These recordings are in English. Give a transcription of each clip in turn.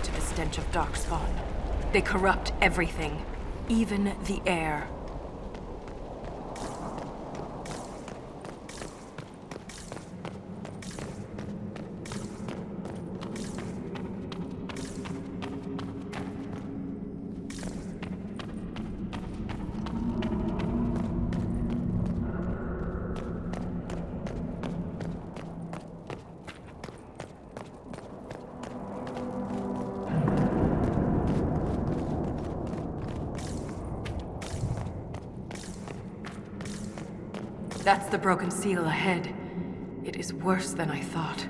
to the stench of darkspawn. They corrupt everything, even the air. That's the broken seal ahead. It is worse than I thought.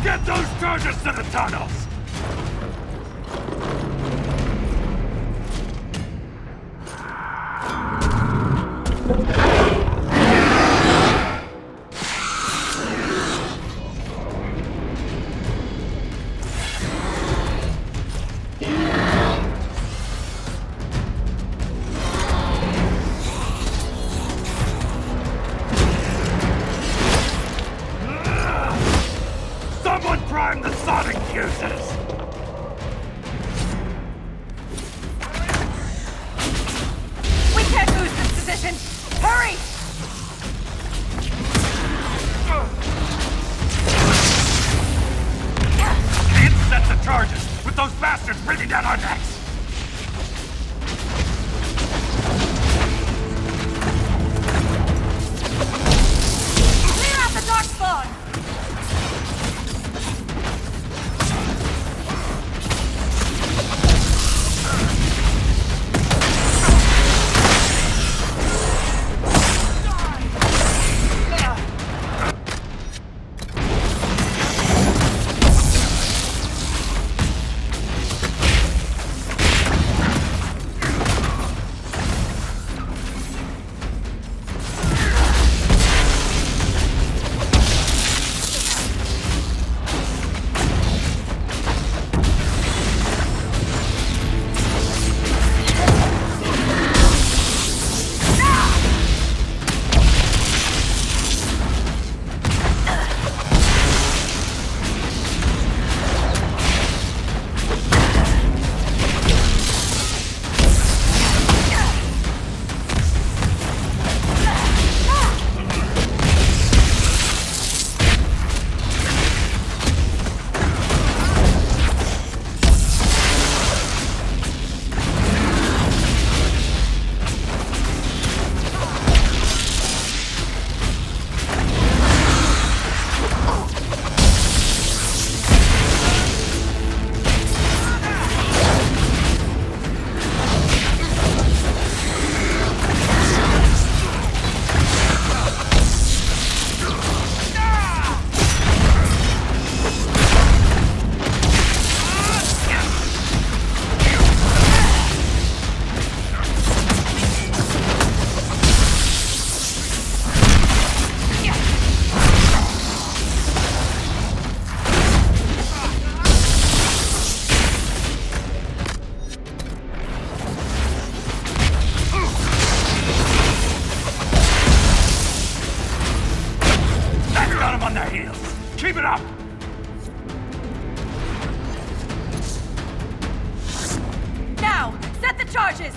Get those charges to the tunnels! Someone prime the sonic fuses! We can't lose this position! Hurry! Can't set the charges with those bastards breathing down our necks! Clear out the darkspawn! On their heels! Keep it up! Now, set the charges!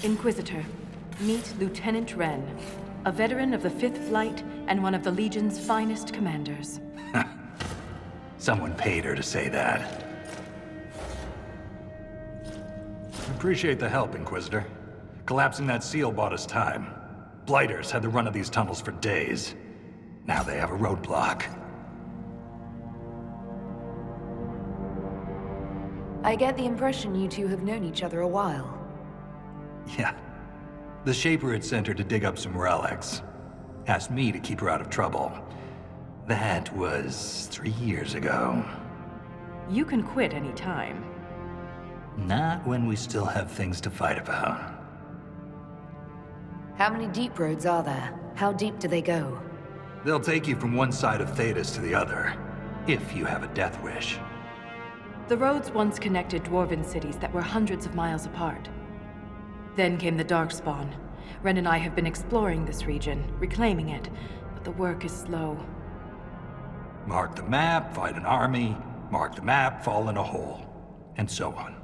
Inquisitor, meet Lieutenant Wren, a veteran of the 5th Flight and one of the Legion's finest commanders. Someone paid her to say that. Appreciate the help, Inquisitor. Collapsing that seal bought us time. Blighters had the run of these tunnels for days. Now they have a roadblock. I get the impression you two have known each other a while. Yeah. The Shaper had sent her to dig up some relics. Asked me to keep her out of trouble. That was 3 years ago. You can quit any time. Not when we still have things to fight about. How many deep roads are there? How deep do they go? They'll take you from one side of Thetis to the other, if you have a death wish. The roads once connected dwarven cities that were hundreds of miles apart. Then came the Darkspawn. Ren and I have been exploring this region, reclaiming it, but the work is slow. Mark the map, fight an army. Mark the map, fall in a hole. And so on.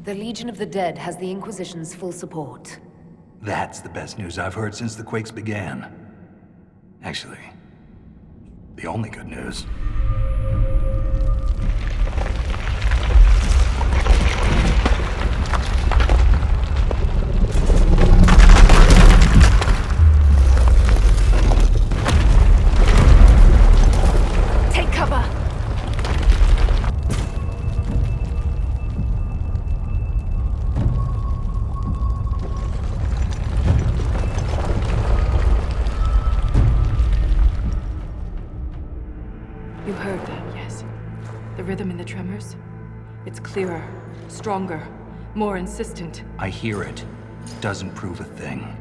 The Legion of the Dead has the Inquisition's full support. That's the best news I've heard since the Quakes began. Actually, the only good news. Take cover! You heard that, yes? The rhythm in the tremors? It's clearer, stronger, more insistent. I hear it. Doesn't prove a thing.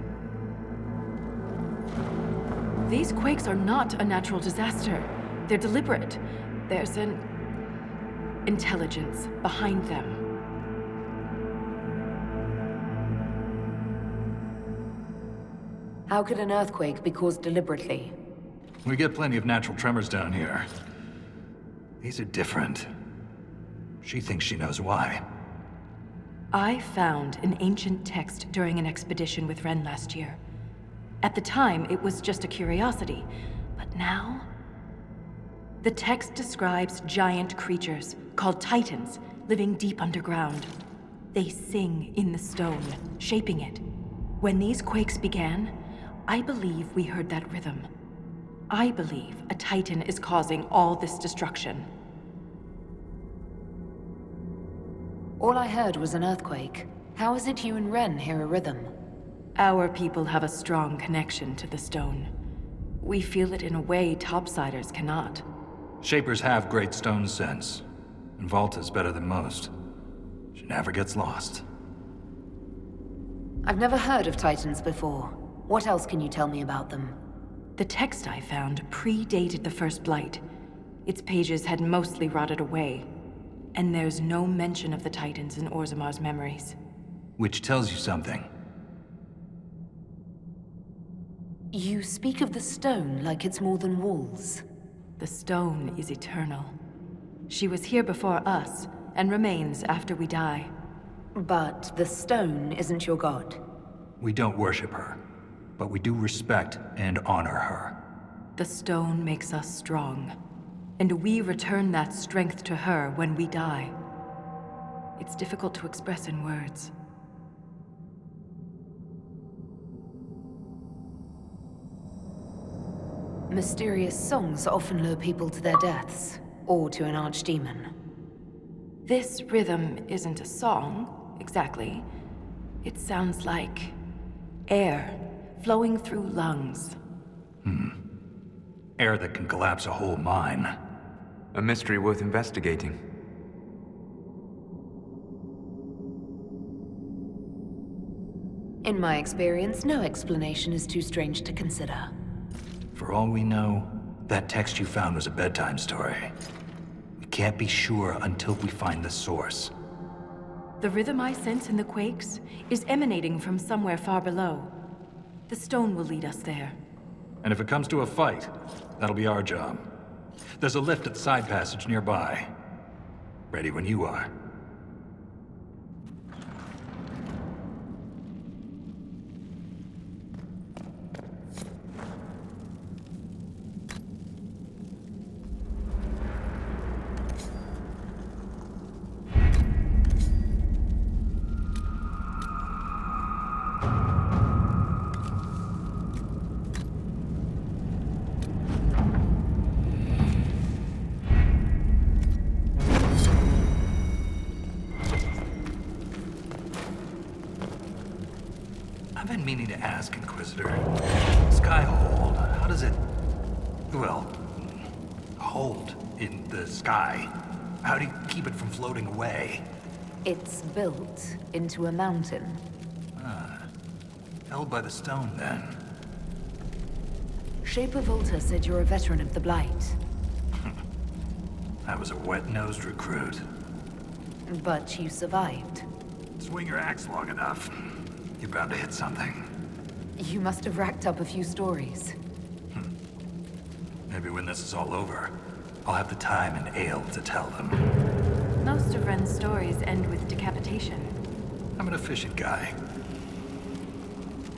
These quakes are not a natural disaster. They're deliberate. There's an intelligence behind them. How could an earthquake be caused deliberately? We get plenty of natural tremors down here. These are different. She thinks she knows why. I found an ancient text during an expedition with Ren last year. At the time, it was just a curiosity, but now? The text describes giant creatures, called Titans, living deep underground. They sing in the stone, shaping it. When these quakes began, I believe we heard that rhythm. I believe a Titan is causing all this destruction. All I heard was an earthquake. How is it you and Ren hear a rhythm? Our people have a strong connection to the stone. We feel it in a way topsiders cannot. Shapers have great stone sense, and Volta's better than most. She never gets lost. I've never heard of Titans before. What else can you tell me about them? The text I found predated the First Blight. Its pages had mostly rotted away, and there's no mention of the Titans in Orzamar's memories. Which tells you something. You speak of the stone like it's more than walls. The stone is eternal. She was here before us, and remains after we die. But the stone isn't your god. We don't worship her, but we do respect and honor her. The stone makes us strong, and we return that strength to her when we die. It's difficult to express in words. Mysterious songs often lure people to their deaths, or to an archdemon. This rhythm isn't a song, exactly. It sounds like air flowing through lungs. Air that can collapse a whole mine. A mystery worth investigating. In my experience, no explanation is too strange to consider. For all we know, that text you found was a bedtime story. We can't be sure until we find the source. The rhythm I sense in the quakes is emanating from somewhere far below. The stone will lead us there. And if it comes to a fight, that'll be our job. There's a lift at the side passage nearby. Ready when you are. I've been meaning to ask, Inquisitor. Skyhold, how does it... well, hold in the sky? How do you keep it from floating away? It's built into a mountain. Held by the stone, then. Shaper Volta said you're a veteran of the Blight. I was a wet-nosed recruit. But you survived. Swing your axe long enough, you're bound to hit something. You must have racked up a few stories. Maybe when this is all over, I'll have the time and ale to tell them. Most of Ren's stories end with decapitation. I'm an efficient guy.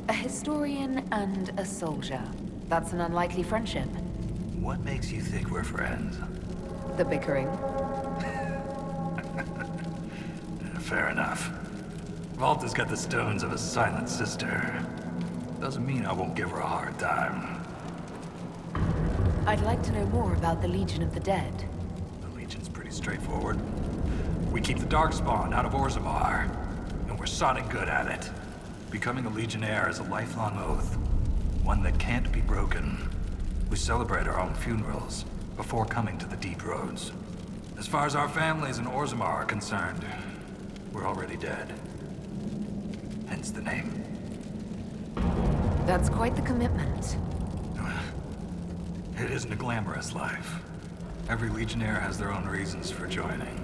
A historian and a soldier. That's an unlikely friendship. What makes you think we're friends? The bickering. Fair enough. Volta's got the stones of a silent sister. Doesn't mean I won't give her a hard time. I'd like to know more about the Legion of the Dead. The Legion's pretty straightforward. We keep the Darkspawn out of Orzammar, and we're sodding good at it. Becoming a Legionnaire is a lifelong oath, one that can't be broken. We celebrate our own funerals before coming to the Deep Roads. As far as our families in Orzammar are concerned, we're already dead. Hence the name. That's quite the commitment. It isn't a glamorous life. Every Legionnaire has their own reasons for joining.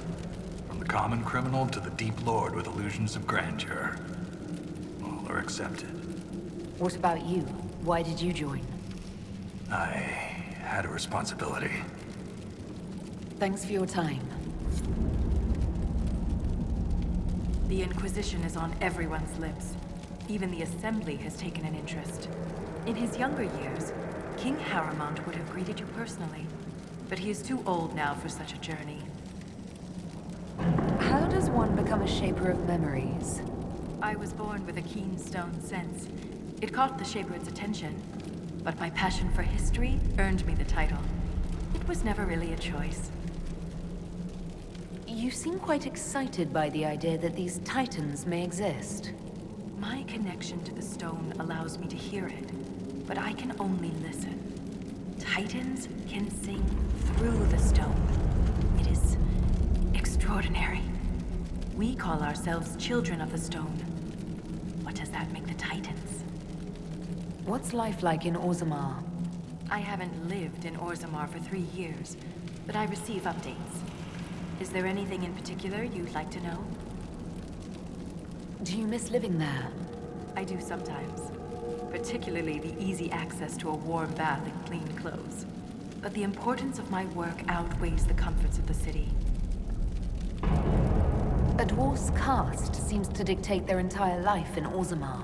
From the common criminal to the Deep Lord with illusions of grandeur. All are accepted. What about you? Why did you join? I had a responsibility. Thanks for your time. The Inquisition is on everyone's lips. Even the Assembly has taken an interest. In his younger years, King Harrimont would have greeted you personally, but he is too old now for such a journey. How does one become a shaper of memories? I was born with a keen stone sense. It caught the Shaper's attention, but my passion for history earned me the title. It was never really a choice. You seem quite excited by the idea that these titans may exist. My connection to the stone allows me to hear it, but I can only listen. Titans can sing through the stone. It is extraordinary. We call ourselves children of the stone. What does that make the Titans? What's life like in Orzammar? I haven't lived in Orzammar for 3 years, but I receive updates. Is there anything in particular you'd like to know? Do you miss living there? I do sometimes. Particularly the easy access to a warm bath and clean clothes. But the importance of my work outweighs the comforts of the city. A dwarf's caste seems to dictate their entire life in Orzammar.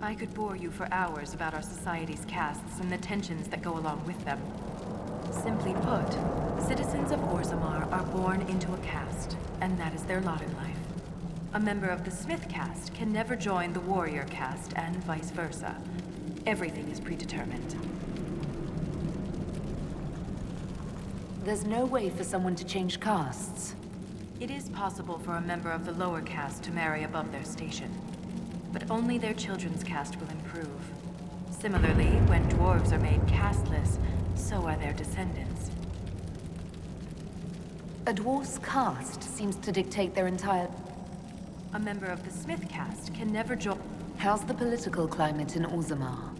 I could bore you for hours about our society's castes and the tensions that go along with them. Simply put, citizens of Orzammar are born into a caste, and that is their lot in life. A member of the Smith caste can never join the warrior caste, and vice versa. Everything is predetermined. There's no way for someone to change castes. It is possible for a member of the lower caste to marry above their station, but only their children's caste will improve. Similarly, when dwarves are made casteless, so are their descendants. A dwarf's caste seems to dictate their entire... A member of the Smith caste can never join... How's the political climate in Orzammar?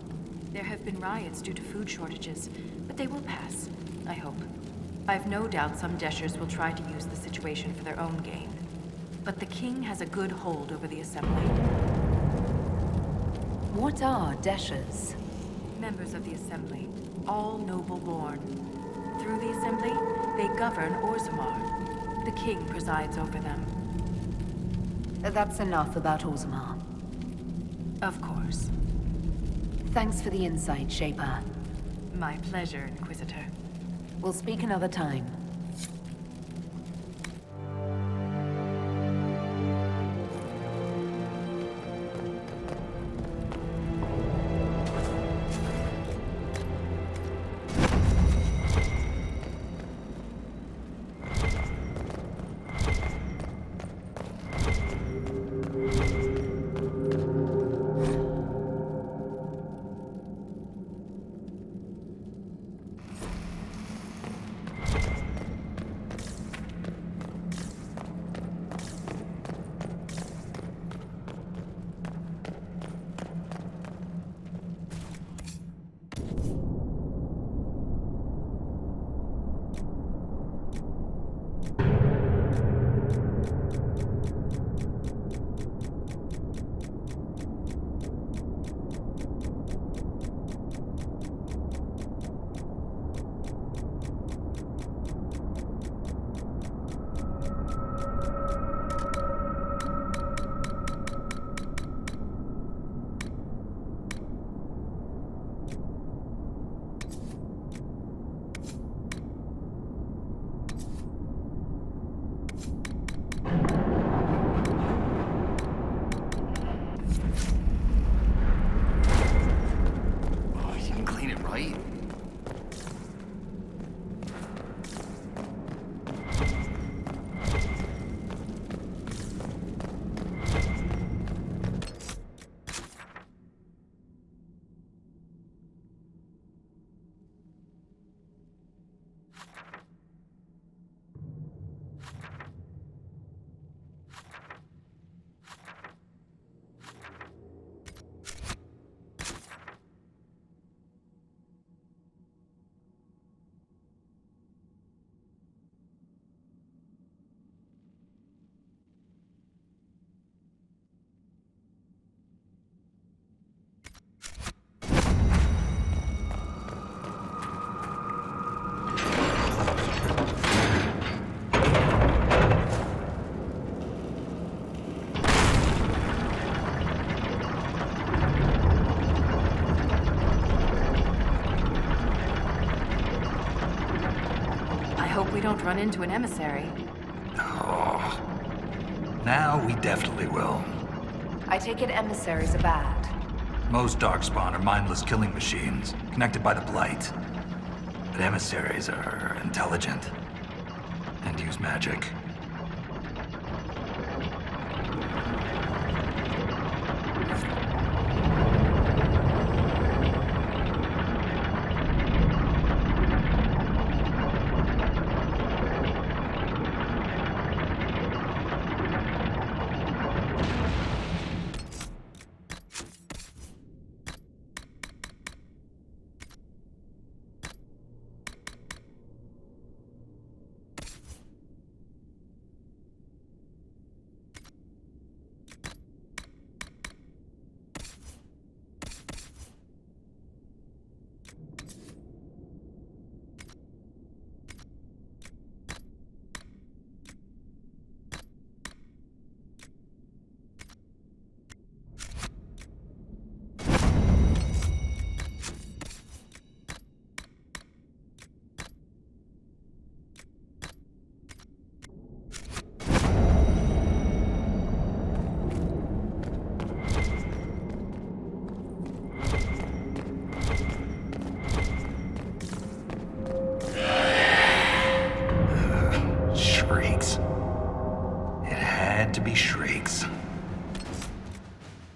There have been riots due to food shortages, but they will pass, I hope. I've no doubt some Deshers will try to use the situation for their own gain. But the king has a good hold over the Assembly. What are Deshers? Members of the Assembly, all noble-born. Through the Assembly, they govern Orzammar. The king presides over them. That's enough about Orzammar. Of course. Thanks for the insight, Shaper. My pleasure, Inquisitor. We'll speak another time. We don't run into an emissary. Oh. Now we definitely will. I take it emissaries are bad. Most Darkspawn are mindless killing machines, connected by the Blight. But emissaries are intelligent and use magic. To be shrieks.